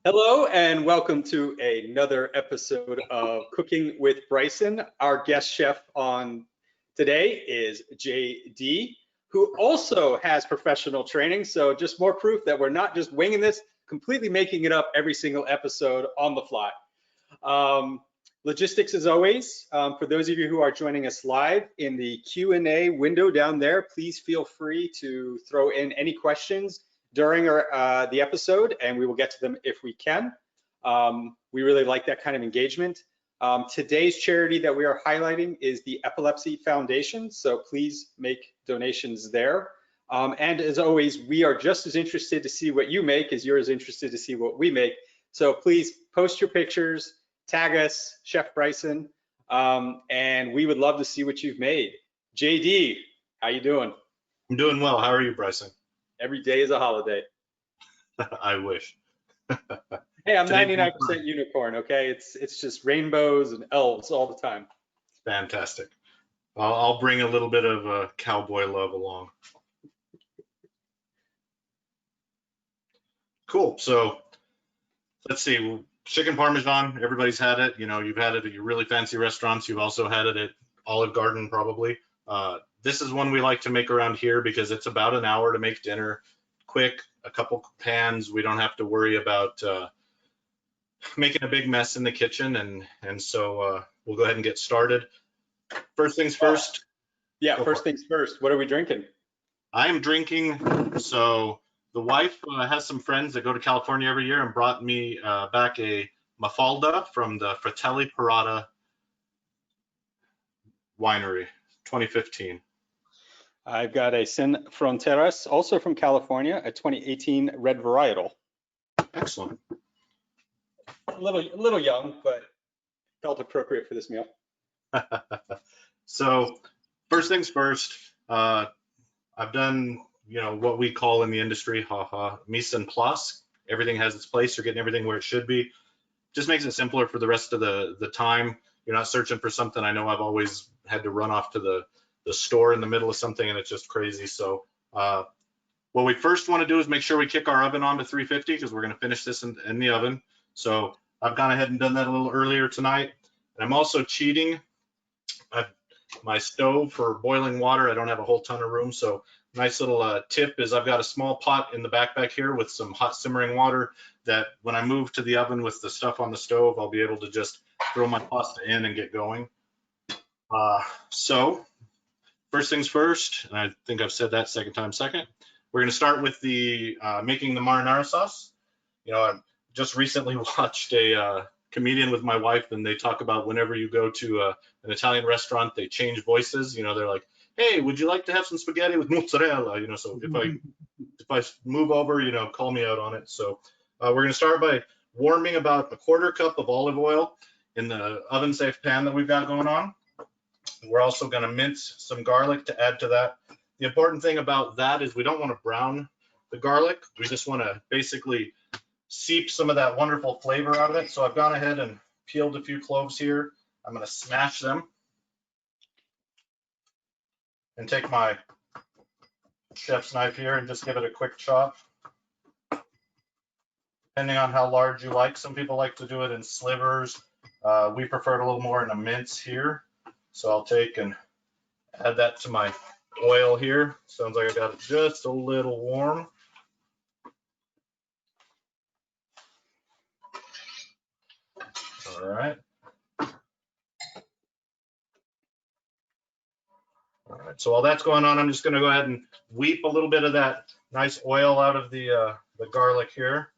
Hello and welcome to another episode of Cooking with Bryson. Our guest chef on today is JD, who also has professional training. So just more proof that we're not just winging this, completely making it up every single episode on the fly. Logistics as always, for those of you who are joining us live in the Q&A window down there, please feel free to throw in any questions during the episode, and we will get to them if we can. We really like that kind of engagement. Today's charity that we are highlighting is the Epilepsy Foundation, so please make donations there. And as always, we are just as interested to see what you make as you're as interested to see what we make. So please post your pictures, tag us, Chef Bryson, and we would love to see what you've made. JD, how you doing? I'm doing well. How are you, Bryson? Every day is a holiday. I wish. Hey, I'm 99% unicorn, okay? It's just rainbows and elves all the time. Fantastic. I'll bring a little bit of cowboy love along. Cool. So let's see. Chicken Parmesan, everybody's had it. You know, you've had it at your really fancy restaurants. You've also had it at Olive Garden, probably. This is one we like to make around here because it's about an hour to make dinner. Quick, a couple pans. We don't have to worry about making a big mess in the kitchen, and so we'll go ahead and get started. First things first. Yeah, first things first. What are we drinking? I am drinking, so the wife has some friends that go to California every year and brought me back a Mafalda from the Fratelli Parada winery, 2015. I've got a Sin Fronteras, also from California, a 2018 red varietal. Excellent. A little young, but felt appropriate for this meal. So first things first, I've done, you know, what we call in the industry, mise en place. Everything has its place. You're getting everything where it should be. Just makes it simpler for the rest of the time. You're not searching for something. I know I've always had to run off to the store in the middle of something, and it's just crazy. So what we first want to do is make sure we kick our oven on to 350 because we're going to finish this in the oven. So I've gone ahead and done that a little earlier tonight. And I'm also cheating. My stove for boiling water, I don't have a whole ton of room. So nice little tip is I've got a small pot in the back here with some hot simmering water that when I move to the oven with the stuff on the stove, I'll be able to just throw my pasta in and get going. So first things first, and I think I've said that second. We're going to start with the making the marinara sauce. You know, I just recently watched a comedian with my wife, and they talk about whenever you go to an Italian restaurant, they change voices. You know, they're like, "Hey, would you like to have some spaghetti with mozzarella?" You know, so if I move over, you know, call me out on it. So we're going to start by warming about a quarter cup of olive oil in the oven safe pan that we've got going on. We're also going to mince some garlic to add to that. The important thing about that is we don't want to brown the garlic. We just want to basically seep some of that wonderful flavor out of it. So I've gone ahead and peeled a few cloves here. I'm going to smash them and take my chef's knife here and just give it a quick chop. Depending on how large you like, some people like to do it in slivers. We prefer it a little more in a mince here. So I'll take and add that to my oil here. Sounds like I got it just a little warm. All right. All right, so while that's going on, I'm just going to go ahead and weep a little bit of that nice oil out of the garlic here.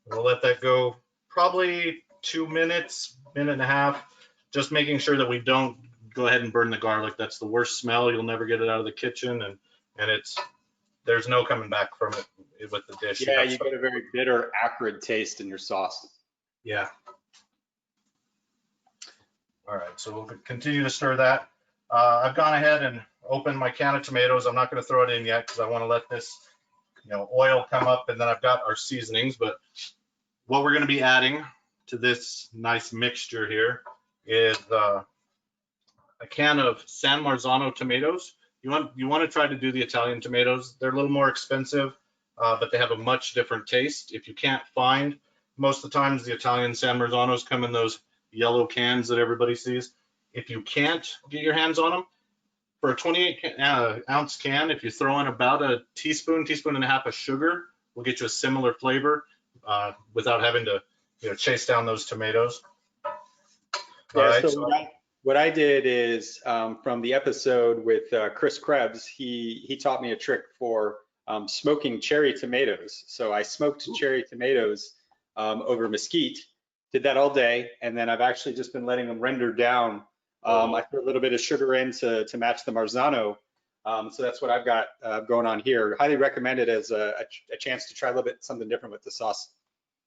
We'll let that go probably 2 minutes, minute and a half, just making sure that we don't go ahead and burn the garlic. That's the worst smell. You'll never get it out of the kitchen, and there's no coming back from it with the dish. Yeah, you get a very bitter, acrid taste in your sauce. Yeah. All right, so we'll continue to stir that. I've gone ahead and opened my can of tomatoes. I'm not going to throw it in yet because I want to let this, you know, oil come up, and then I've got our seasonings. But what we're going to be adding to this nice mixture here is a can of San Marzano tomatoes. You want to try to do the Italian tomatoes. They're a little more expensive. but they have a much different taste. If you can't find, most of the times the Italian San Marzanos come in those yellow cans that everybody sees. If you can't get your hands on them, for a 28-ounce can, if you throw in about a teaspoon and a half of sugar, will get you a similar flavor without having to, chase down those tomatoes. Yeah, All right, so what I did is from the episode with Chris Krebs, he taught me a trick for smoking cherry tomatoes. So I smoked cherry tomatoes over mesquite, did that all day, and then I've actually just been letting them render down. I threw a little bit of sugar in to match the Marzano. So that's what I've got going on here. Highly recommend it as a chance to try a little bit something different with the sauce.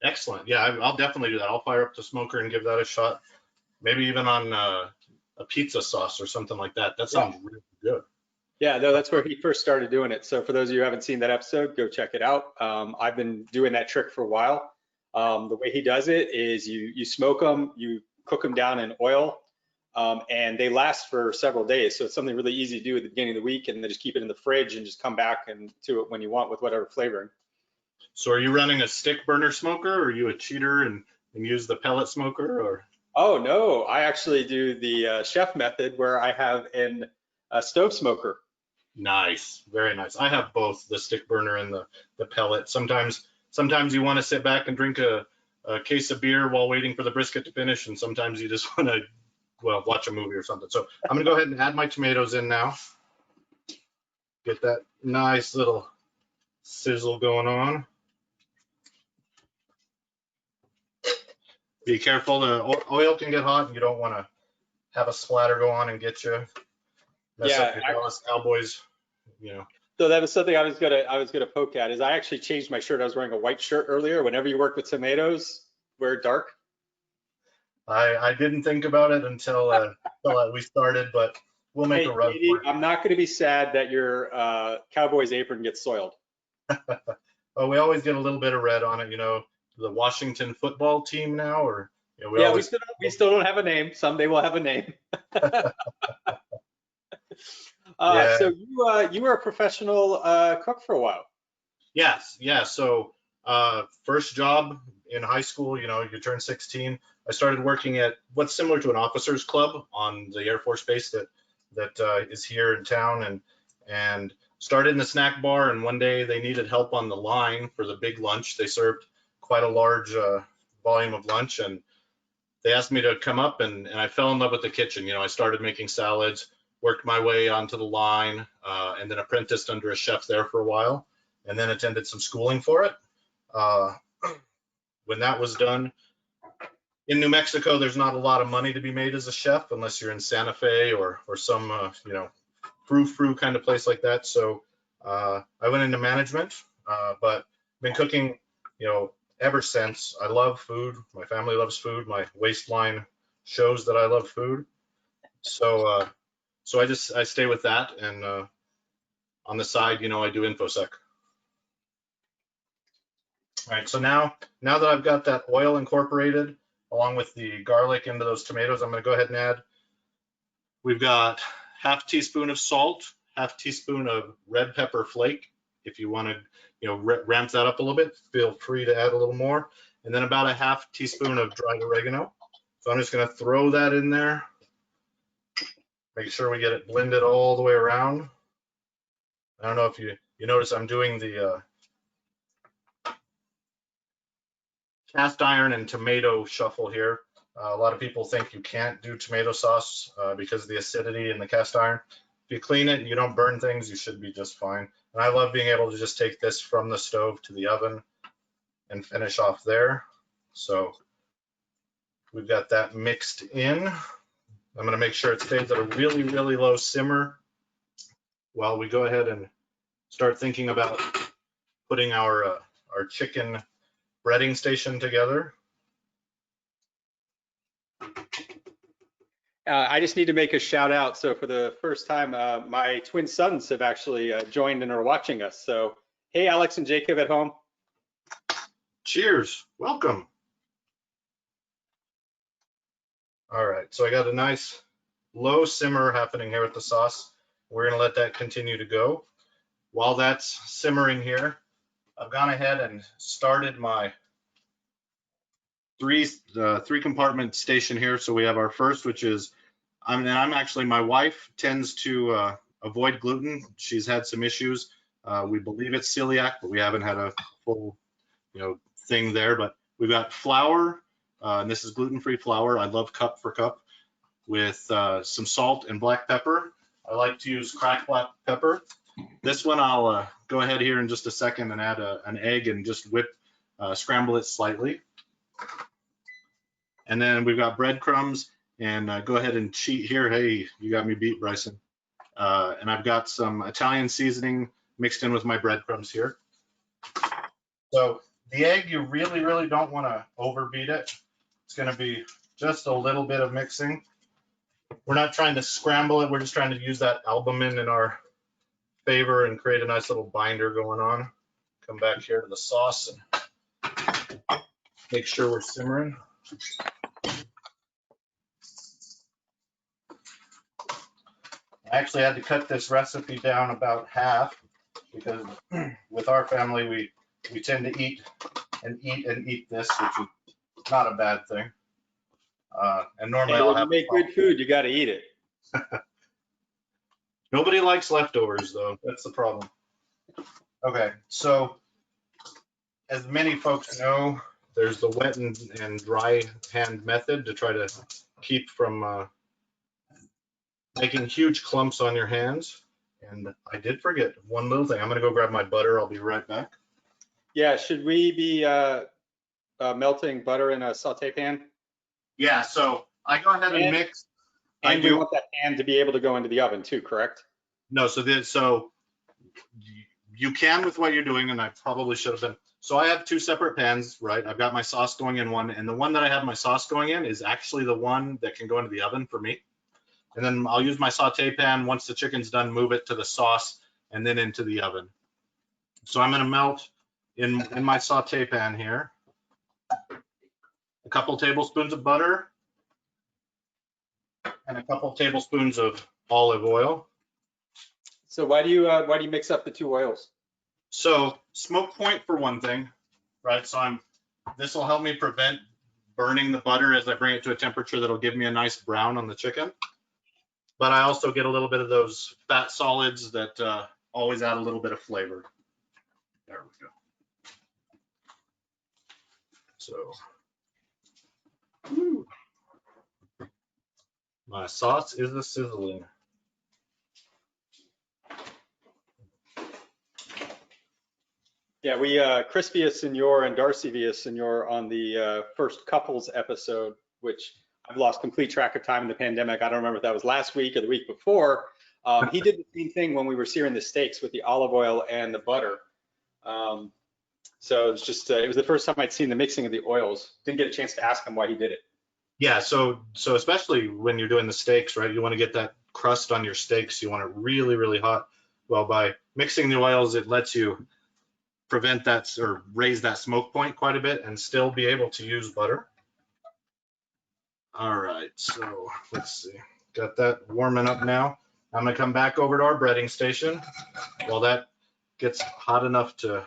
excellent. Yeah, I'll definitely do that. I'll fire up the smoker and give that a shot. Maybe even on a pizza sauce or something like that. That sounds really good. Yeah, no, that's where he first started doing it. So for those of you who haven't seen that episode, go check it out. I've been doing that trick for a while. The way he does it is you smoke them, you cook them down in oil, and they last for several days. So it's something really easy to do at the beginning of the week, and then just keep it in the fridge and just come back and to it when you want with whatever flavoring. So are you running a stick burner smoker, or are you a cheater and use the pellet smoker? Or Oh no, I actually do the chef method where I have a stove smoker. Nice, very nice. I have both the stick burner and the pellet. Sometimes you want to sit back and drink a case of beer while waiting for the brisket to finish, and sometimes you just want to, watch a movie or something. So I'm gonna go ahead and add my tomatoes in now. Get that nice little sizzle going on. Be careful, the oil can get hot and you don't want to have a splatter go on and get you, mess up your Dallas Cowboys, So that was something I was gonna poke at. Is I actually changed my shirt. I was wearing a white shirt earlier. Whenever you work with tomatoes, wear dark. I didn't think about it until we started, but we'll make a run for it. I'm not going to be sad that your Cowboys apron gets soiled. Oh, we always get a little bit of red on it, the Washington football team now, or we still don't have a name. Someday we'll have a name. Yeah. So you were a professional cook for a while. Yes, yeah. So first job in high school, you turn 16. I started working at what's similar to an officers club on the Air Force base that is here in town, and started in the snack bar. And one day they needed help on the line for the big lunch. They served quite a large volume of lunch, and they asked me to come up, and I fell in love with the kitchen. I started making salads, worked my way onto the line, and then apprenticed under a chef there for a while, and then attended some schooling for it. When that was done, in New Mexico, there's not a lot of money to be made as a chef unless you're in Santa Fe or some, frou-frou kind of place like that. So I went into management, but been cooking, ever since. I love food. My family loves food. My waistline shows that I love food. So I stay with that, and on the side, I do InfoSec. All right, so now that I've got that oil incorporated along with the garlic into those tomatoes, I'm going to go ahead and add. We've got half teaspoon of salt, half teaspoon of red pepper flake. If you want to, ramp that up a little bit, feel free to add a little more. And then about a half teaspoon of dried oregano. So I'm just going to throw that in there. Make sure we get it blended all the way around. I don't know if you notice I'm doing the cast iron and tomato shuffle here. A lot of people think you can't do tomato sauce because of the acidity in the cast iron. If you clean it and you don't burn things, you should be just fine. And I love being able to just take this from the stove to the oven and finish off there. So we've got that mixed in. I'm going to make sure it stays at a really, really low simmer while we go ahead and start thinking about putting our chicken breading station together. I just need to make a shout out. So for the first time, my twin sons have actually joined and are watching us. So hey, Alex and Jacob at home. Cheers, welcome. All right, so I got a nice low simmer happening here with the sauce. We're gonna let that continue to go. While that's simmering here, I've gone ahead and started my three compartment station here. So we have our first, which is, I'm actually, my wife tends to avoid gluten. She's had some issues. We believe it's celiac, but we haven't had a full, thing there. But we've got flour, and this is gluten-free flour. I love cup for cup, with some salt and black pepper. I like to use cracked black pepper. This one I'll go ahead here in just a second and add an egg and just scramble it slightly. And then we've got breadcrumbs, and go ahead and cheat here. Hey, you got me beat, Bryson. And I've got some Italian seasoning mixed in with my breadcrumbs here. So the egg, you really, really don't want to overbeat it. It's going to be just a little bit of mixing. We're not trying to scramble it. We're just trying to use that albumin in our favor and create a nice little binder going on. Come back here to the sauce and make sure we're simmering. I actually had to cut this recipe down about half because with our family, we tend to eat this, which is not a bad thing. And normally I'll have. When you make good food, you got to eat it. Nobody likes leftovers, though. That's the problem. Okay, so as many folks know, there's the wet and dry hand method to try to keep from making huge clumps on your hands. And I did forget one little thing. I'm going to go grab my butter. I'll be right back. Yeah, should we be melting butter in a saute pan? Yeah, so I go ahead and mix. And we want that pan to be able to go into the oven too, correct? No, so you can with what you're doing, and I probably should have been. So I have two separate pans, right? I've got my sauce going in one, and the one that I have my sauce going in is actually the one that can go into the oven for me. And then I'll use my saute pan. Once the chicken's done, move it to the sauce and then into the oven. So I'm going to melt in my saute pan here a couple tablespoons of butter and a couple tablespoons of olive oil. So why do you mix up the two oils? So smoke point for one thing, right? So this will help me prevent burning the butter as I bring it to a temperature that'll give me a nice brown on the chicken. But I also get a little bit of those fat solids that always add a little bit of flavor. There we go. So my sauce is a sizzling. Yeah, we Chris Villasenor and Darcy Villasenor on the first couples episode, which I've lost complete track of time in the pandemic. I don't remember if that was last week or the week before. He did the same thing when we were searing the steaks with the olive oil and the butter. So it's just it was the first time I'd seen the mixing of the oils. Didn't get a chance to ask him why he did it. Yeah, so especially when you're doing the steaks, right? You want to get that crust on your steaks. You want it really, really hot. Well, by mixing the oils, it lets you prevent that or raise that smoke point quite a bit and still be able to use butter. All right, so let's see. Got that warming up now. I'm gonna come back over to our breading station while that gets hot enough to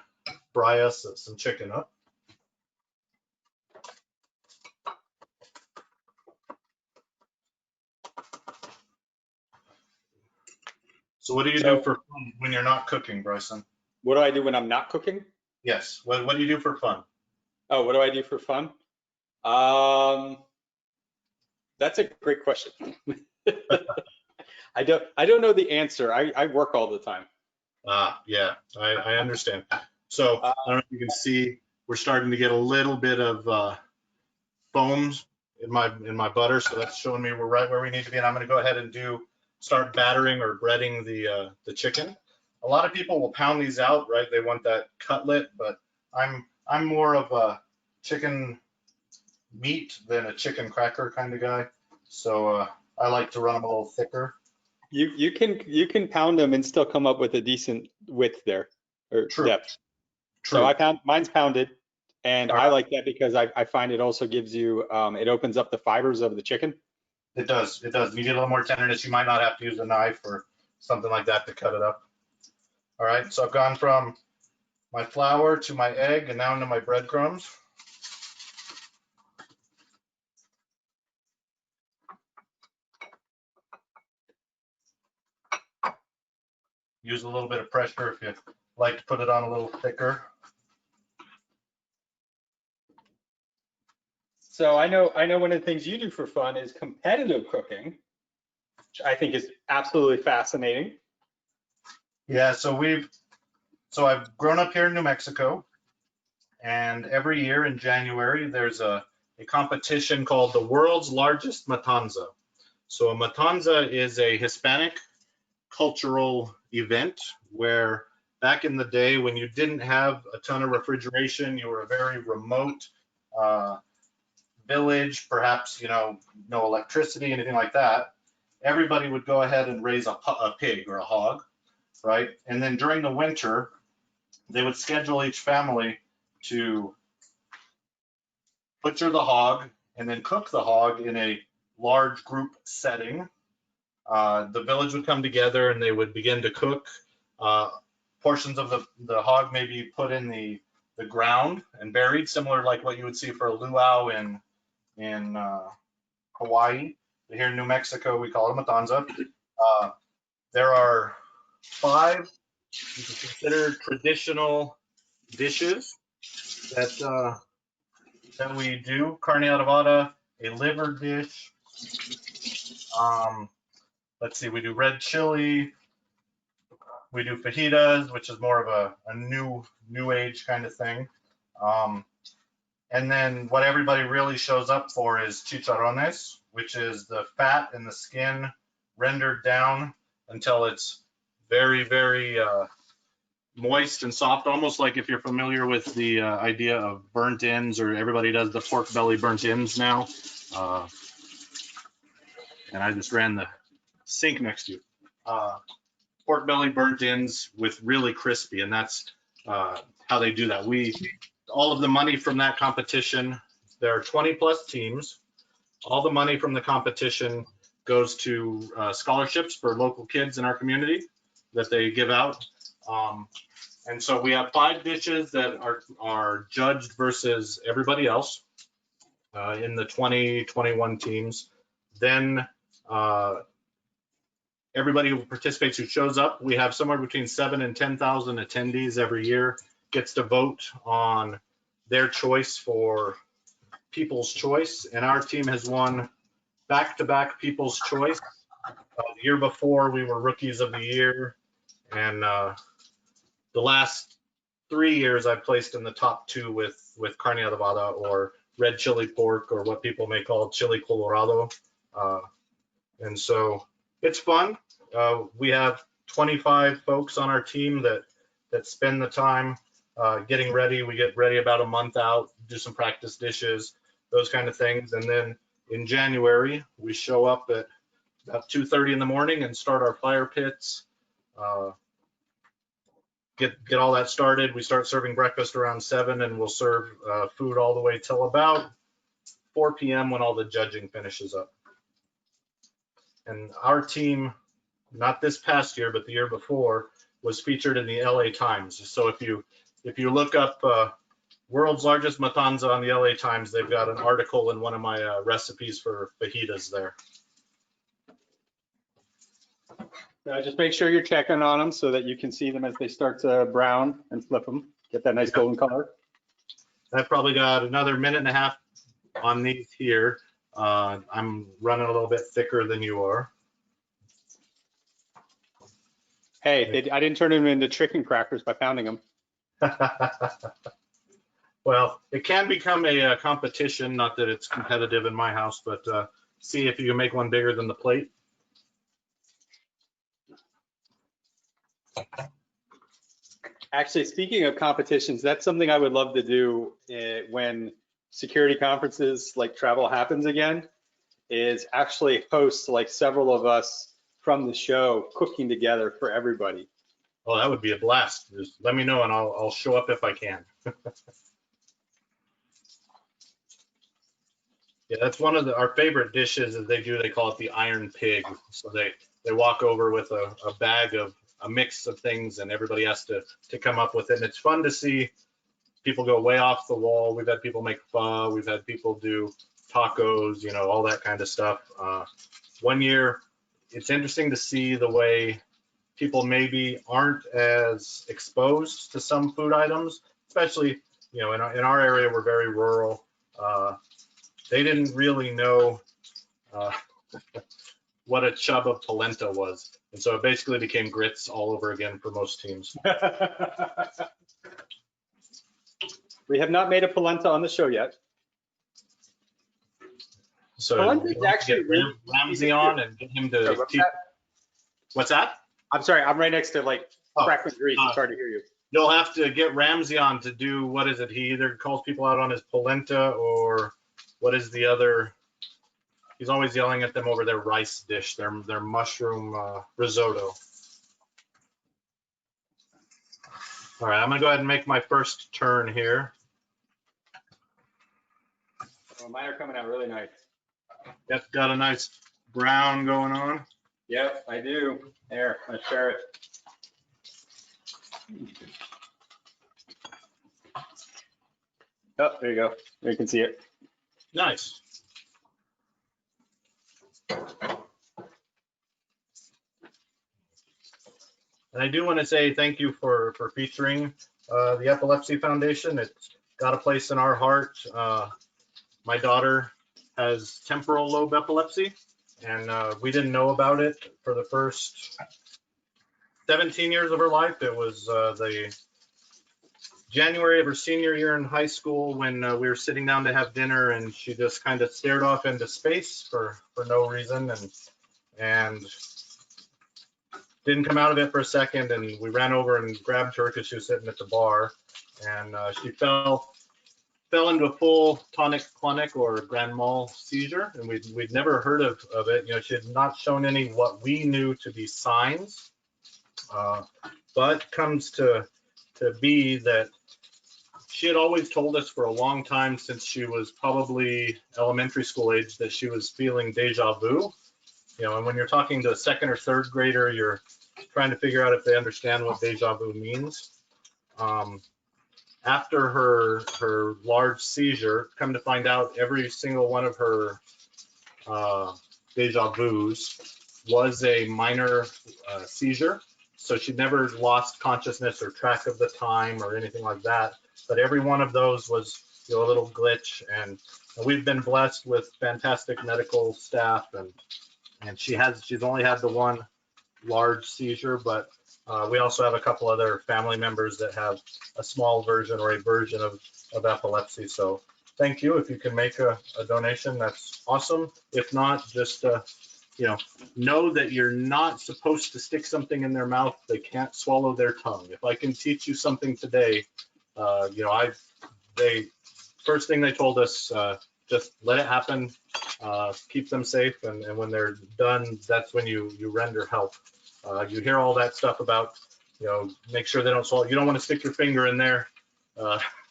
fry us some chicken up. So what do you do for fun when you're not cooking, Bryson? What do I do when I'm not cooking? Yes. What do you do for fun? Oh, what do I do for fun? That's a great question. I don't know the answer. I work all the time. Yeah, I understand. So I don't know if you can see, we're starting to get a little bit of foams in my butter, so that's showing me we're right where we need to be. And I'm going to go ahead and start battering or breading the chicken. A lot of people will pound these out, right? They want that cutlet, but I'm more of a chicken meat than a chicken cracker kind of guy. So I like to run them a little thicker. You can pound them and still come up with a decent width there or True. depth. True. So mine's pounded, and I like that because I find it also gives you it opens up the fibers of the chicken. It does. You get a little more tenderness. You might not have to use a knife or something like that to cut it up. All right. So I've gone from my flour to my egg, and now into my breadcrumbs. Use a little bit of pressure if you'd like to put it on a little thicker. So I know one of the things you do for fun is competitive cooking, which I think is absolutely fascinating. Yeah, so I've grown up here in New Mexico, and every year in January there's a competition called the world's largest matanza. So a matanza is a Hispanic cultural event where back in the day when you didn't have a ton of refrigeration, you were a very remote village, perhaps, no electricity, anything like that, everybody would go ahead and raise a pig or a hog, right? And then during the winter, they would schedule each family to butcher the hog and then cook the hog in a large group setting. The village would come together and they would begin to cook. Portions of the hog may be put in the ground and buried, similar like what you would see for a luau in Hawaii. Here in New Mexico, we call it a matanza. There are 5 you can consider traditional dishes that we do. Carne adobada, a liver dish. Let's see, we do red chili. We do fajitas, which is more of a new age kind of thing. And then what everybody really shows up for is chicharrones, which is the fat and the skin rendered down until it's very, very moist and soft, almost like if you're familiar with the idea of burnt ends, or everybody does the pork belly burnt ends now. And I just ran the sink next to you. Pork belly burnt ends with really crispy, and that's how they do that. All of the money from that competition, there are 20 plus teams. All the money from the competition goes to scholarships for local kids in our community that they give out. And so we have 5 dishes that are judged versus everybody else in the 2021 teams. Then everybody who participates, who shows up, we have somewhere between 7,000 and 10,000 attendees every year, gets to vote on their choice for People's Choice. And our team has won back-to-back People's Choice. The year before, we were Rookies of the Year. And the last 3 years, I've placed in the top 2 with carne adobada, or red chili pork, or what people may call chili colorado. And so it's fun. We have 25 folks on our team that spend the time getting ready. We get ready about a month out, do some practice dishes, those kind of things. And then in January, we show up at about 2:30 in the morning and start our fire pits. Get all that started. We start serving breakfast around 7, and we'll serve food all the way till about 4 p.m. when all the judging finishes up. And our team, not this past year, but the year before, was featured in the LA Times. So if you look up world's largest matanza on the LA Times, they've got an article in one of my recipes for fajitas there. Just make sure you're checking on them so that you can see them as they start to brown, and flip them, get that nice golden color. I've probably got another minute and a half on these here. I'm running a little bit thicker than you are. Hey, I didn't turn them into chicken crackers by pounding them. Well, it can become a competition, not that it's competitive in my house, but see if you can make one bigger than the plate. Actually, speaking of competitions, that's something I would love to do when security conferences like travel happens again, is actually host like several of us from the show cooking together for everybody. Oh, that would be a blast. Just let me know and I'll show up if I can. Yeah, that's one of our favorite dishes that they do. They call it the Iron Pig. So they walk over with a bag of a mix of things, and everybody has to come up with it. And it's fun to see people go way off the wall. We've had people make pho, we've had people do tacos, you know, all that kind of stuff. One year, it's interesting to see the way people maybe aren't as exposed to some food items, especially, you know, in our area, we're very rural. They didn't really know what a chub of polenta was. And so it basically became grits all over again for most teams. We have not made a polenta on the show yet. So Polenta is actually get really Ramsey on and get him to Sorry, teach. What's that? I'm sorry, I'm right next to like crackling grease. It's hard to hear you. You'll have to get Ramsey on to do, what is it? He either calls people out on his polenta, or what is the other? He's always yelling at them over their rice dish, their mushroom risotto. All right, I'm gonna go ahead and make my first turn here. Oh, mine are coming out really nice. Yep, got a nice brown going on. Yep, I do. There, let's share it. Oh, there you go. You can see it. Nice. And I do want to say thank you for featuring the Epilepsy Foundation. It's got a place in our heart. My daughter has temporal lobe epilepsy, and we didn't know about it for the first 17 years of her life. It was the January of her senior year in high school when we were sitting down to have dinner, and she just kind of stared off into space for no reason, and didn't come out of it for a second. And we ran over and grabbed her because she was sitting at the bar, and she fell into a full tonic-clonic or grand mal seizure, and we'd never heard of it. You know, she had not shown any what we knew to be signs, but comes to be that she had always told us for a long time, since she was probably elementary school age, that she was feeling deja vu. You know, and when you're talking to a second or third grader, you're trying to figure out if they understand what deja vu means. After her large seizure, come to find out every single one of her deja vus was a minor seizure. So she never lost consciousness or track of the time or anything like that. But every one of those was, you know, a little glitch. And we've been blessed with fantastic medical staff, and she's only had the one large seizure, but we also have a couple other family members that have a small version or a version of epilepsy. So thank you. If you can make a donation, that's awesome. If not, just you know that you're not supposed to stick something in their mouth. They can't swallow their tongue. If I can teach you something today, you know, first thing they told us, just let it happen, keep them safe, and when they're done, that's when you render help. You hear all that stuff about, you know, make sure they don't swallow. You don't want to stick your finger in there.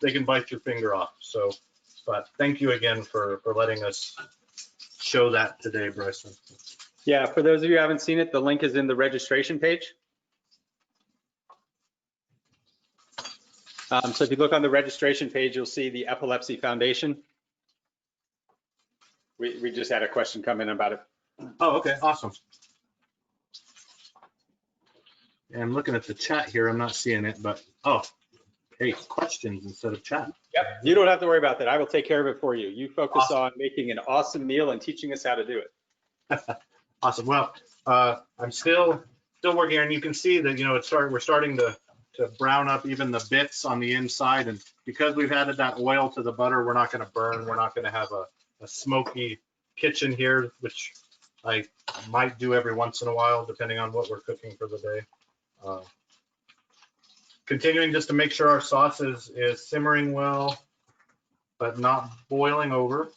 They can bite your finger off. So, but thank you again for letting us show that today, Bryson. Yeah, for those of you who haven't seen it, the link is in the registration page. So if you look on the registration page, you'll see the Epilepsy Foundation. We just had a question come in about it. Oh, okay, awesome. And I'm looking at the chat here, I'm not seeing it, but hey, questions instead of chat. Yep, you don't have to worry about that. I will take care of it for you. You focus on making an awesome meal and teaching us how to do it. Awesome. Well, I'm still working, and you can see that, you know, we're starting to brown up even the bits on the inside, and because we've added that oil to the butter, we're not going to burn. We're not going to have a smoky kitchen here, which I might do every once in a while, depending on what we're cooking for the day. Continuing just to make sure our sauce is simmering well, but not boiling over.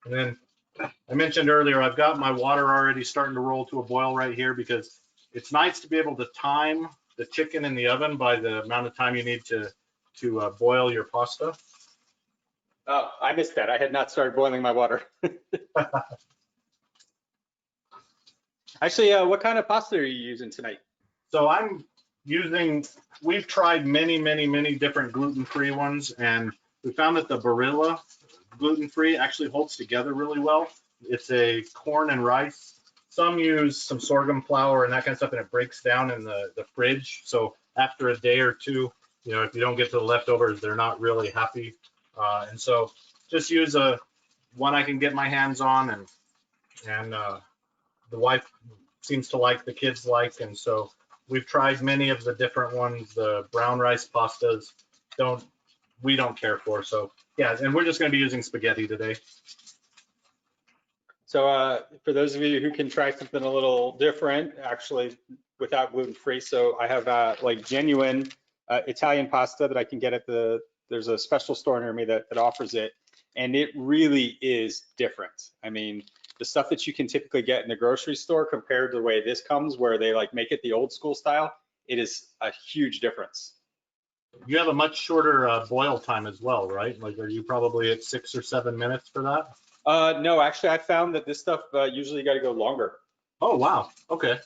And then I mentioned earlier, I've got my water already starting to roll to a boil right here, because it's nice to be able to time the chicken in the oven by the amount of time you need to boil your pasta. Oh, I missed that. I had not started boiling my water. Actually, what kind of pasta are you using tonight? So we've tried many different gluten-free ones, and we found that the Barilla gluten-free actually holds together really well. It's a corn and rice. Some use some sorghum flour and that kind of stuff, and it breaks down in the fridge. So after a day or two, if you don't get to the leftovers, they're not really happy. And so just use one I can get my hands on, and the wife seems to like, the kids like, and so we've tried many of the different ones. The brown rice pastas we don't care for. So yeah, and we're just going to be using spaghetti today. So for those of you who can try something a little different, actually without gluten-free, so I have like genuine Italian pasta that I can get there's a special store near me that offers it, and it really is different. I mean, the stuff that you can typically get in the grocery store compared to the way this comes, where they like make it the old school style, it is a huge difference. You have a much shorter boil time as well, right? Like, are you probably at 6 or 7 minutes for that? No, actually, I found that this stuff usually got to go longer. Oh wow, okay.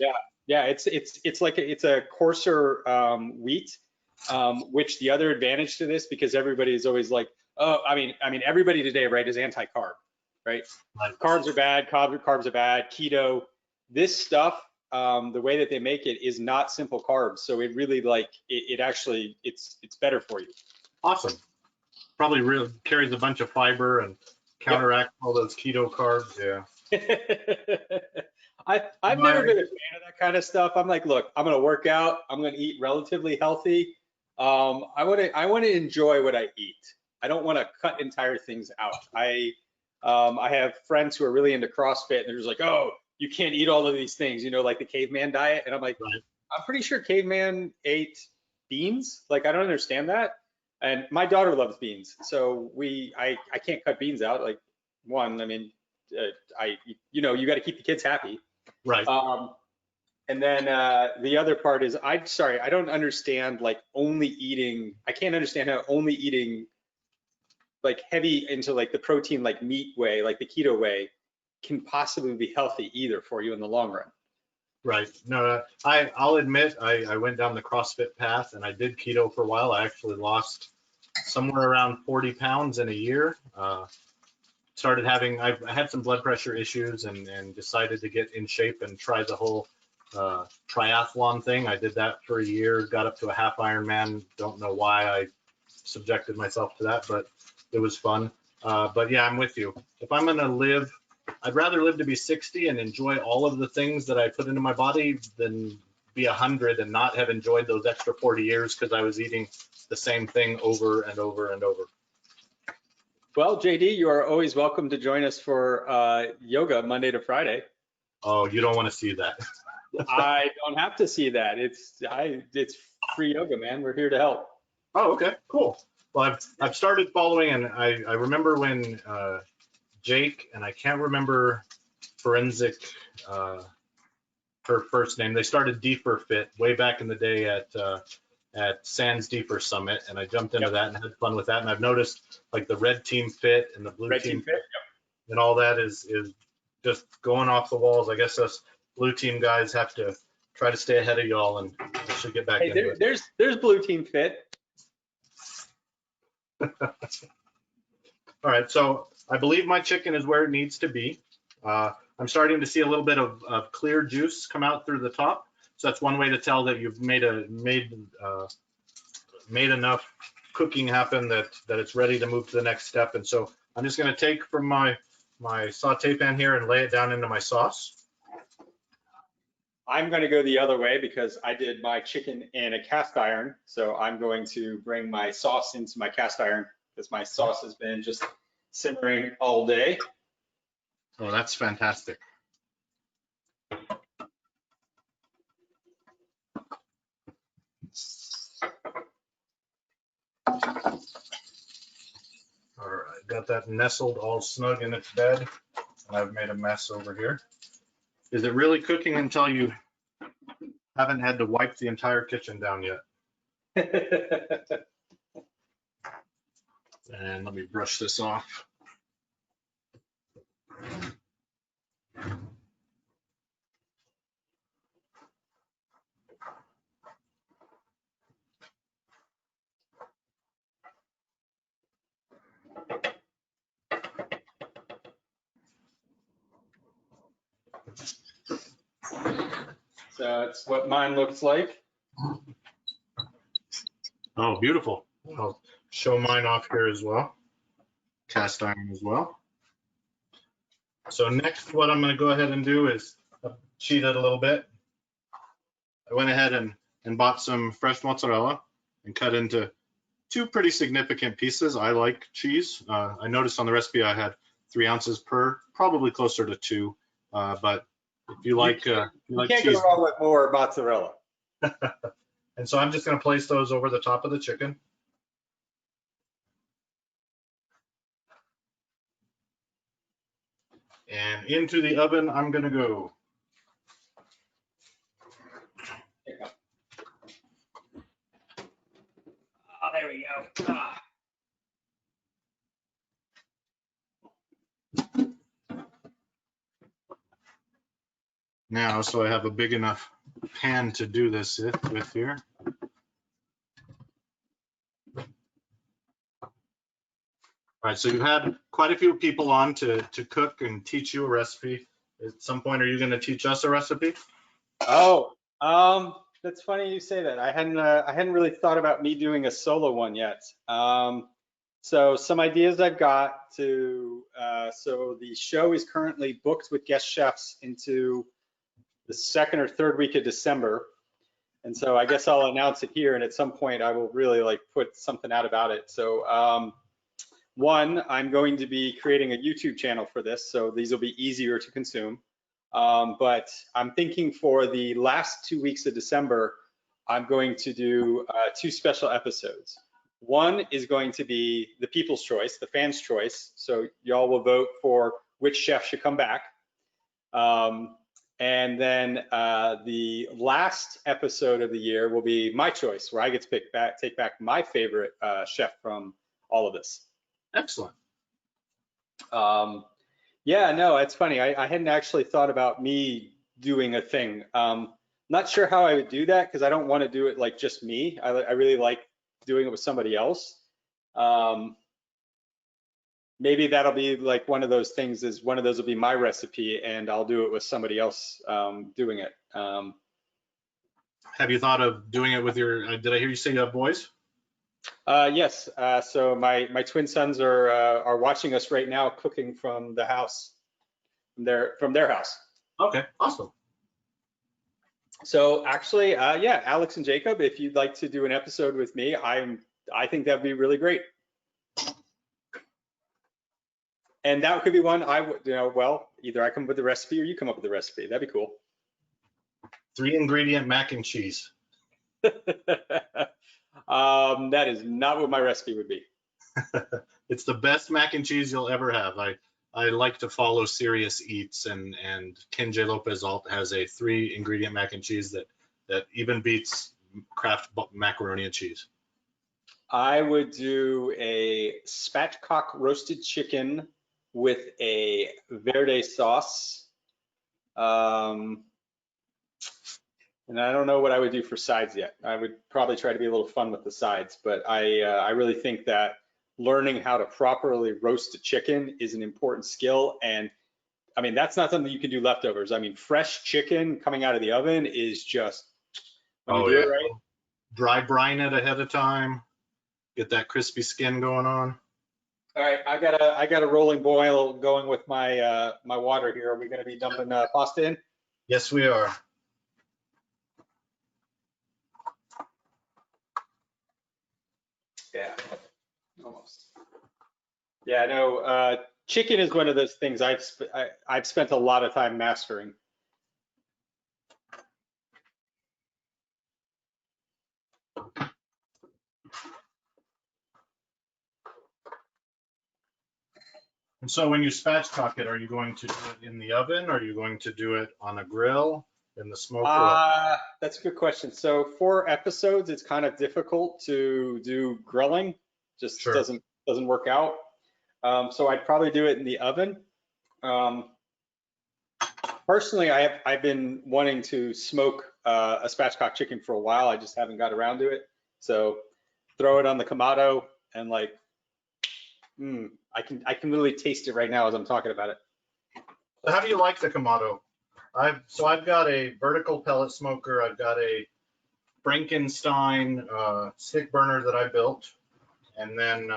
Yeah, it's like it's a coarser wheat, which the other advantage to this, because everybody is always like, oh, I mean, everybody today, right, is anti-carb, right? Carbs are bad, carbs are bad, keto. This stuff, the way that they make it is not simple carbs, so it really it actually it's better for you. Awesome. Probably really carries a bunch of fiber and counteract all those keto carbs. Yeah. I've never been a fan of that kind of stuff. I'm like, look, I'm gonna work out. I'm gonna eat relatively healthy. I want to enjoy what I eat. I don't want to cut entire things out. I have friends who are really into CrossFit, and they're just like, oh, you can't eat all of these things, like the caveman diet. And I'm like, right. I'm pretty sure caveman ate beans. Like, I don't understand that. And my daughter loves beans, so I can't cut beans out. Like, one, I mean, you got to keep the kids happy. Right. And then the other part is, I don't understand like only eating. I can't understand how only eating like heavy into like the protein, like meat way, like the keto way, can possibly be healthy either for you in the long run. Right. No, I'll admit I went down the CrossFit path and I did keto for a while. I actually lost somewhere around 40 pounds in a year. I had some blood pressure issues and decided to get in shape and try the whole triathlon thing. I did that for a year, got up to a half Ironman. Don't know why I subjected myself to that, but it was fun. But yeah, I'm with you. If I'm going to live, I'd rather live to be 60 and enjoy all of the things that I put into my body than be 100 and not have enjoyed those extra 40 years because I was eating the same thing over and over and over. Well, JD, you are always welcome to join us for yoga Monday to Friday. Oh, you don't want to see that. I don't have to see that. It's free yoga, man. We're here to help. Oh, okay, cool. Well, I've started following, and I remember when Jake, and I can't remember Forensic, her first name, they started Deeper Fit way back in the day at Sands Deeper Summit, and I jumped into that and had fun with that. And I've noticed like the red team fit and the blue team fit, and all that is just going off the walls. I guess us blue team guys have to try to stay ahead of y'all, and we should get back into it. There's blue team fit. All right, so I believe my chicken is where it needs to be. I'm starting to see a little bit of clear juice come out through the top. So that's one way to tell that you've made enough cooking happen that it's ready to move to the next step. And so I'm just going to take from my saute pan here and lay it down into my sauce. I'm going to go the other way because I did my chicken in a cast iron. So I'm going to bring my sauce into my cast iron because my sauce has been just simmering all day. Oh, that's fantastic. All right, got that nestled all snug in its bed. And I've made a mess over here. Is it really cooking until you haven't had to wipe the entire kitchen down yet? And let me brush this off. So that's what mine looks like. Oh, beautiful. I'll show mine off here as well. Cast iron as well. So next, what I'm going to go ahead and do is cheat it a little bit. I went ahead and bought some fresh mozzarella and cut into 2 pretty significant pieces. I like cheese. I noticed on the recipe I had 3 ounces per, probably closer to 2. But if you like, you can't cheese, go wrong with more mozzarella. and so I'm just going to place those over the top of the chicken. And into the oven I'm going to go. Oh, there we go. Ah. Now, so I have a big enough pan to do this with here. All right, so you've had quite a few people on to cook and teach you a recipe. At some point, are you going to teach us a recipe? Oh, that's funny you say that. I hadn't really thought about me doing a solo one yet. So some ideas I've got to, so the show is currently booked with guest chefs into the 2nd or 3rd week of December. And so I guess I'll announce it here, and at some point I will really like put something out about it. So one, I'm going to be creating a YouTube channel for this, so these will be easier to consume. But I'm thinking for the last 2 weeks of December, I'm going to do 2 special episodes. One is going to be the people's choice, the fans' choice. So y'all will vote for which chef should come back. And then the last episode of the year will be my choice, where I get to take back my favorite chef from all of this. Excellent. Yeah, no, it's funny. I hadn't actually thought about me doing a thing. Not sure how I would do that because I don't want to do it like just me. I really like doing it with somebody else. Maybe that'll be like one of those things is one of those will be my recipe and I'll do it with somebody else doing it. Have you thought of doing it with your, did I hear you say you have boys? Yes, so my twin sons are watching us right now cooking from the house, from their house. Okay, awesome. So actually, yeah, Alex and Jacob, if you'd like to do an episode with me, I think that'd be really great. And that could be one I would, well, either I come up with the recipe or you come up with the recipe. That'd be cool. 3-ingredient mac and cheese. That is not what my recipe would be. It's the best mac and cheese you'll ever have. I like to follow Serious Eats, and Ken J. Lopez Alt has a 3-ingredient mac and cheese that even beats Kraft macaroni and cheese. I would do a spatchcock roasted chicken with a verde sauce. And I don't know what I would do for sides yet. I would probably try to be a little fun with the sides, but I really think that learning how to properly roast a chicken is an important skill. And I mean, that's not something you can do leftovers. I mean, fresh chicken coming out of the oven is just, when you do it right. Dry brine it ahead of time. Get that crispy skin going on. All right, I got a rolling boil going with my my water here. Are we going to be dumping pasta in? Yes, we are. Yeah, almost. Yeah, no. Chicken is one of those things I've spent a lot of time mastering. And so when you spatchcock it, are you going to do it in the oven? Or are you going to do it on a grill, in the smoker? That's a good question. So for episodes, it's kind of difficult to do grilling. Just Sure. doesn't work out. So I'd probably do it in the oven. Personally, I've been wanting to smoke a spatchcock chicken for a while. I just haven't got around to it. So throw it on the Kamado and like, I can literally taste it right now as I'm talking about it. So how do you like the Kamado? I've got a vertical pellet smoker. I've got a Frankenstein stick burner that I built, and then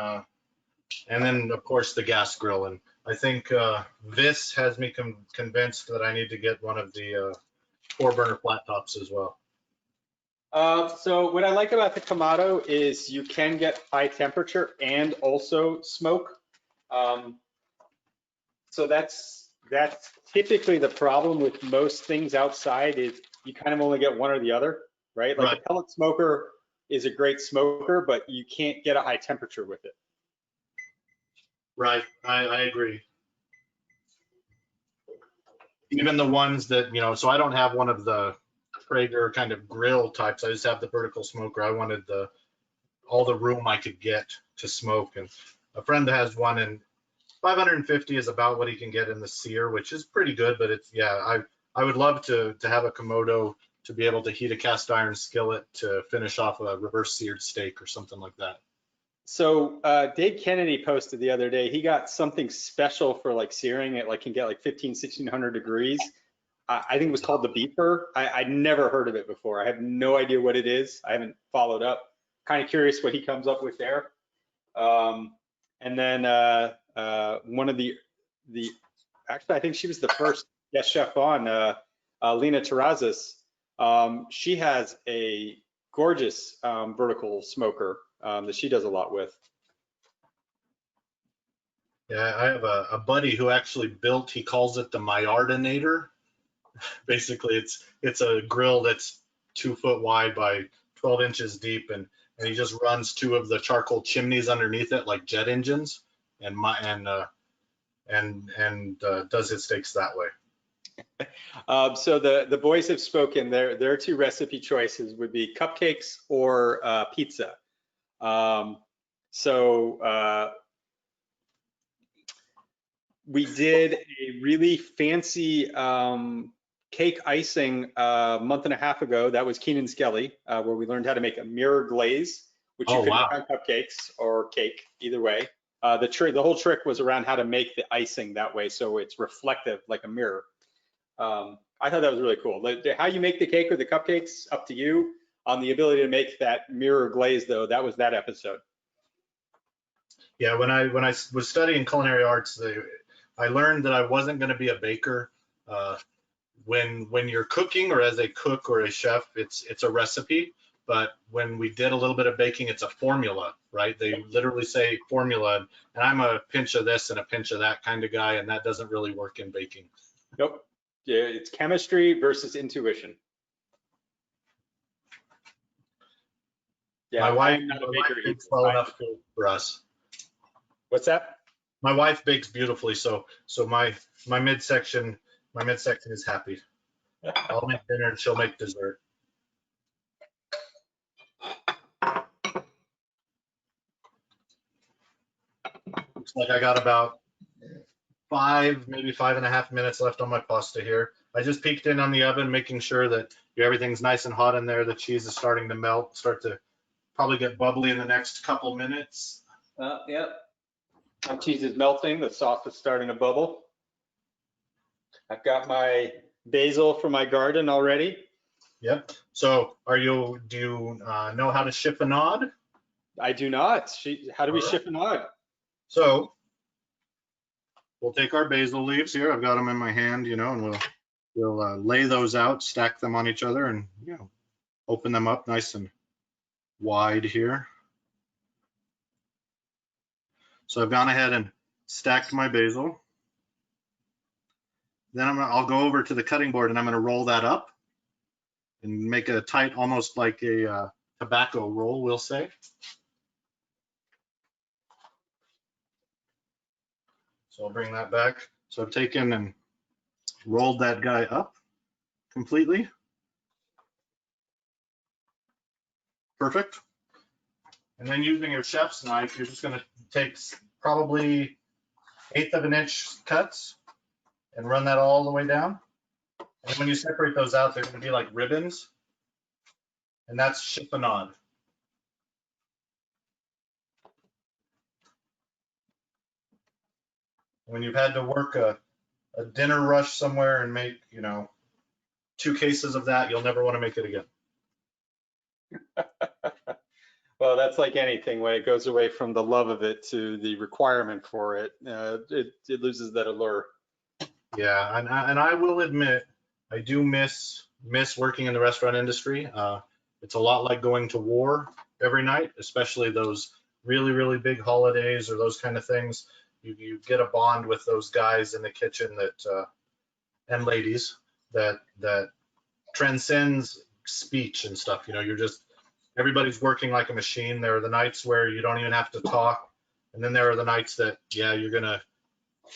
of course the gas grill. And I think this has me convinced that I need to get one of the 4-burner flat tops as well. So what I like about the Kamado is you can get high temperature and also smoke. So that's typically the problem with most things outside is you kind of only get one or the other, right? Like Right. a pellet smoker is a great smoker, but you can't get a high temperature with it. Right, I agree. Even the ones that, so I don't have one of the Traeger kind of grill types. I just have the vertical smoker. I wanted all the room I could get to smoke. And a friend has one, and 550 is about what he can get in the sear, which is pretty good. But it's, yeah, I would love to have a Komodo to be able to heat a cast iron skillet to finish off a reverse seared steak or something like that. So Dave Kennedy posted the other day, he got something special for like searing it, like can get like 1600 degrees. I think it was called the beeper. I'd never heard of it before. I have no idea what it is. I haven't followed up. Kind of curious what he comes up with there. And then one of the actually, I think she was the first guest chef on, Lena Terrazas. She has a gorgeous vertical smoker that she does a lot with. Yeah, I have a buddy who actually built, he calls it the Maillardinator. Basically, it's a grill that's 2 foot wide by 12 inches deep, and he just runs 2 of the charcoal chimneys underneath it like jet engines, and does his steaks that way. So the boys have spoken. Their 2 recipe choices would be cupcakes or pizza. We did a really fancy cake icing a month and a half ago. That was Keenan Skelly, where we learned how to make a mirror glaze, which you could make on cupcakes or cake, either way. The whole trick was around how to make the icing that way, so it's reflective like a mirror. I thought that was really cool. How you make the cake or the cupcakes, up to you. On the ability to make that mirror glaze, though, that was that episode. Yeah, when I was studying culinary arts, I learned that I wasn't going to be a baker. When you're cooking, or as a cook or a chef, it's a recipe. But when we did a little bit of baking, it's a formula, right? They literally say formula, and I'm a pinch of this and a pinch of that kind of guy, and that doesn't really work in baking. Nope. Yeah, it's chemistry versus intuition. Yeah, my wife bakes well enough for us. What's that? My wife bakes beautifully, so my midsection is happy. I'll make dinner and she'll make dessert. Looks like I got about 5, maybe 5.5 minutes left on my pasta here. I just peeked in on the oven, making sure that everything's nice and hot in there. The cheese is starting to melt, start to probably get bubbly in the next couple minutes. Yep. My cheese is melting. The sauce is starting to bubble. I've got my basil from my garden already. Yep. So do you know how to chiffonade? I do not. How do we chiffonade? So we'll take our basil leaves here. I've got them in my hand, and we'll lay those out, stack them on each other, and open them up nice and wide here. So I've gone ahead and stacked my basil. Then I'll go over to the cutting board and I'm going to roll that up and make a tight, almost like a tobacco roll, we'll say. So I'll bring that back. So I've taken and rolled that guy up completely. Perfect. And then using your chef's knife, you're just going to take probably 1/8 of an inch cuts and run that all the way down. And when you separate those out, they're going to be like ribbons. And that's chiffonade. When you've had to work a dinner rush somewhere and make, 2 cases of that, you'll never want to make it again. Well, that's like anything. When it goes away from the love of it to the requirement for it, it loses that allure. Yeah, and I will admit, I do miss working in the restaurant industry. It's a lot like going to war every night, especially those really, really big holidays or those kind of things. You get a bond with those guys in the kitchen that and ladies that transcends speech and stuff. You know, you're just everybody's working like a machine. There are the nights where you don't even have to talk, and then there are the nights that you're gonna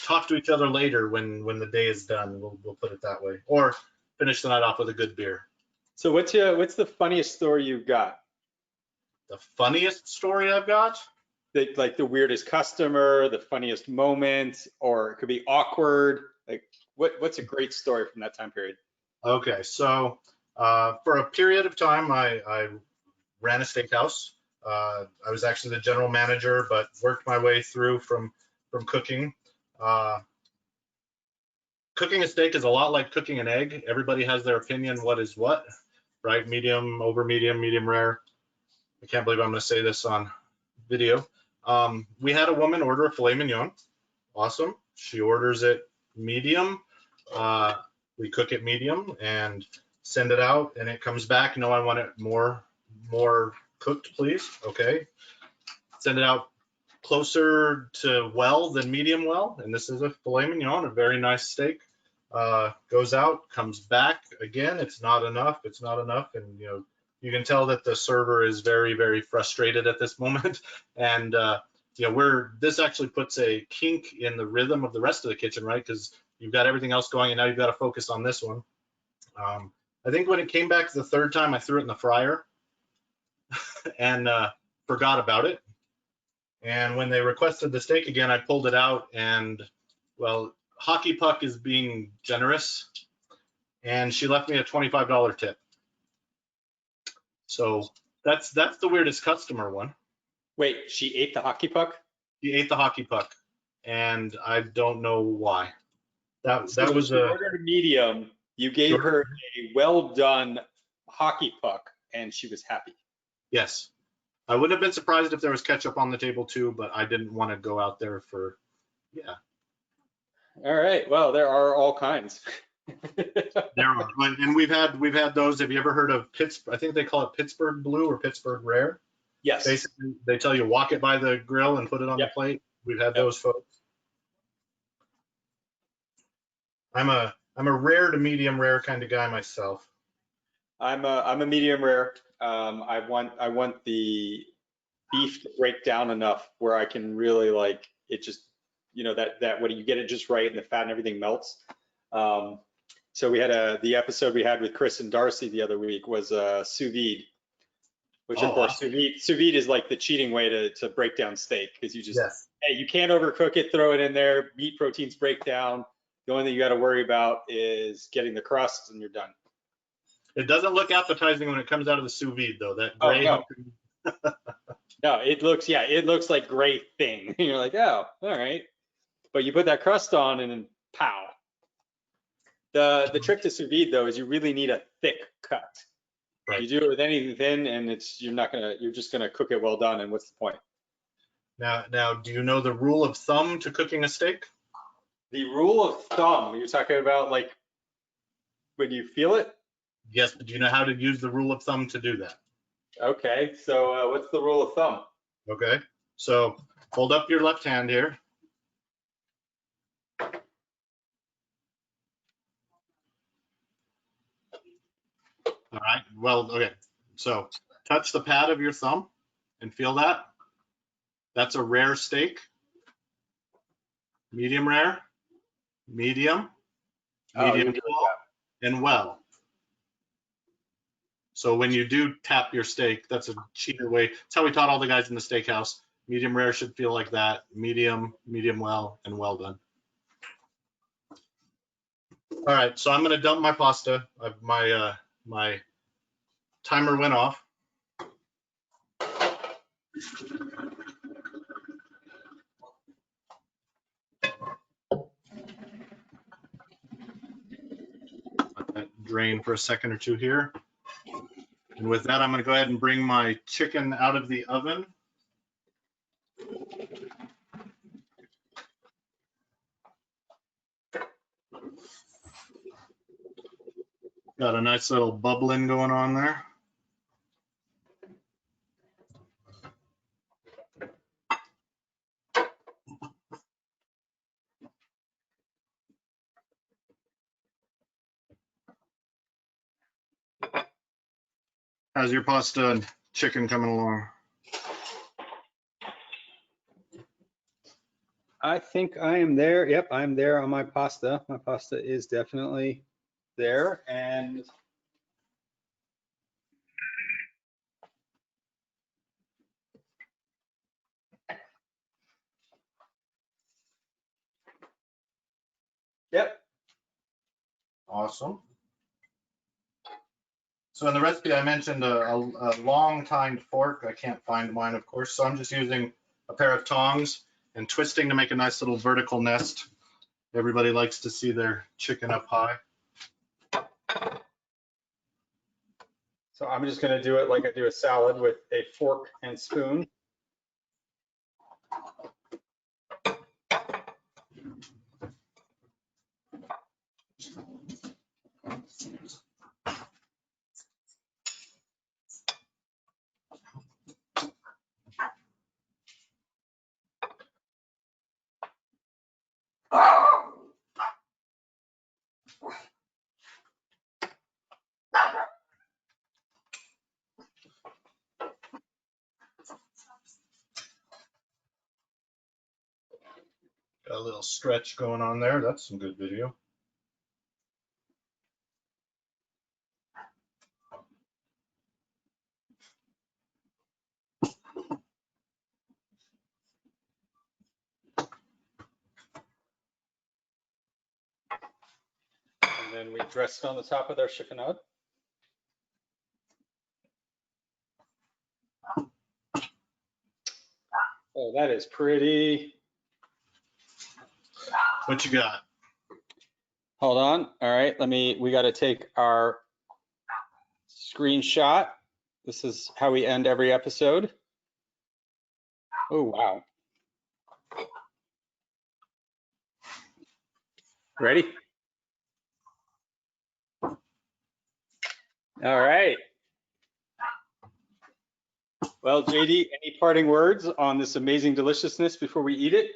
talk to each other later when the day is done. We'll put it that way, or finish the night off with a good beer. So what's the funniest story you've got? The funniest story I've got? Like the weirdest customer, the funniest moment, or it could be awkward. Like what's a great story from that time period? Okay, so for a period of time, I ran a steakhouse. I was actually the general manager, but worked my way through from cooking. Cooking a steak is a lot like cooking an egg. Everybody has their opinion what is what, right? Medium, over medium, medium rare. I can't believe I'm going to say this on video. We had a woman order a filet mignon. Awesome. She orders it medium. We cook it medium and send it out, and it comes back. No, I want it more cooked, please. Okay. Send it out closer to well than medium well, and this is a filet mignon, a very nice steak. Goes out, comes back again. It's not enough. It's not enough, and you can tell that the server is very, very frustrated at this moment. And this actually puts a kink in the rhythm of the rest of the kitchen, right? Because you've got everything else going, and now you've got to focus on this one. I think when it came back the third time, I threw it in the fryer and forgot about it. And when they requested the steak again, I pulled it out, and well, Hockey Puck is being generous, and she left me a $25 tip. So that's the weirdest customer one. Wait, she ate the hockey puck? She ate the hockey puck, and I don't know why. That was she ordered a medium. You gave her a well done hockey puck, and she was happy. Yes. I wouldn't have been surprised if there was ketchup on the table too, but I didn't want to go out there for, yeah. All right. Well, there are all kinds. There are, and we've had those. Have you ever heard of Pittsburgh? I think they call it Pittsburgh Blue or Pittsburgh Rare. Yes. Basically, they tell you walk it by the grill and put it on the plate. We've had those folks. I'm a rare to medium rare kind of guy myself. I'm a medium rare. I want the beef to break down enough where I can really like it. Just that when you get it just right and the fat and everything melts. So we had the episode we had with Chris and Darcy the other week was sous vide, which of course sous vide is like the cheating way to break down steak, because you just hey, you can't overcook it, throw it in there, meat proteins break down. The only thing you got to worry about is getting the crust, and you're done. It doesn't look appetizing when it comes out of the sous vide though. That gray. Oh, no. No, it looks like gray thing. You're like, oh, all right. But you put that crust on, and then pow. The trick to sous vide though is you really need a thick cut. Right. You do it with anything thin, and you're just gonna cook it well done. And what's the point? Now, do you know the rule of thumb to cooking a steak? The rule of thumb, you're talking about like when you feel it? Yes, but do you know how to use the rule of thumb to do that? Okay, so what's the rule of thumb? Okay, so hold up your left hand here. All right, well, okay, so touch the pad of your thumb and feel that. That's a rare steak. Medium rare, medium well, and well. So when you do tap your steak, that's a cheater way. That's how we taught all the guys in the steakhouse. Medium rare should feel like that. Medium, medium well, and well done. All right, so I'm going to dump my pasta. My timer went off. Let that drain for a second or two here. And with that, I'm going to go ahead and bring my chicken out of the oven. Got a nice little bubbling going on there. How's your pasta and chicken coming along? I think I am there. Yep, I'm there on my pasta. My pasta is definitely there. And yep. Awesome. So in the recipe, I mentioned a long tined fork. I can't find mine, of course, so I'm just using a pair of tongs and twisting to make a nice little vertical nest. Everybody likes to see their chicken up high. So I'm just going to do it like I do a salad with a fork and spoon. Got a little stretch going on there. That's some good video. And then we dress it on the top with our chiffonade. Oh, that is pretty. What you got? Hold on. All right, we got to take our screenshot. This is how we end every episode. Oh, wow. Ready? All right. Well, JD, any parting words on this amazing deliciousness before we eat it?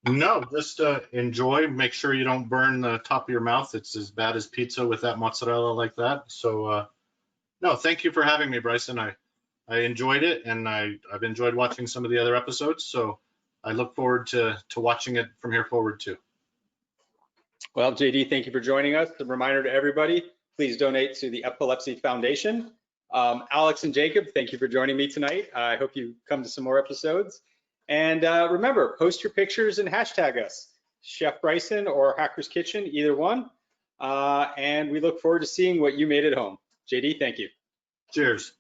No, just enjoy. Make sure you don't burn the top of your mouth. It's as bad as pizza with that mozzarella like that. So, no, thank you for having me, Bryson. I enjoyed it, and I've enjoyed watching some of the other episodes. So I look forward to watching it from here forward too. Well, JD, thank you for joining us. A reminder to everybody, please donate to the Epilepsy Foundation. Alex and Jacob, thank you for joining me tonight. I hope you come to some more episodes. And remember, post your pictures and hashtag us, Chef Bryson or Hacker's Kitchen, either one. And we look forward to seeing what you made at home. JD, thank you. Cheers.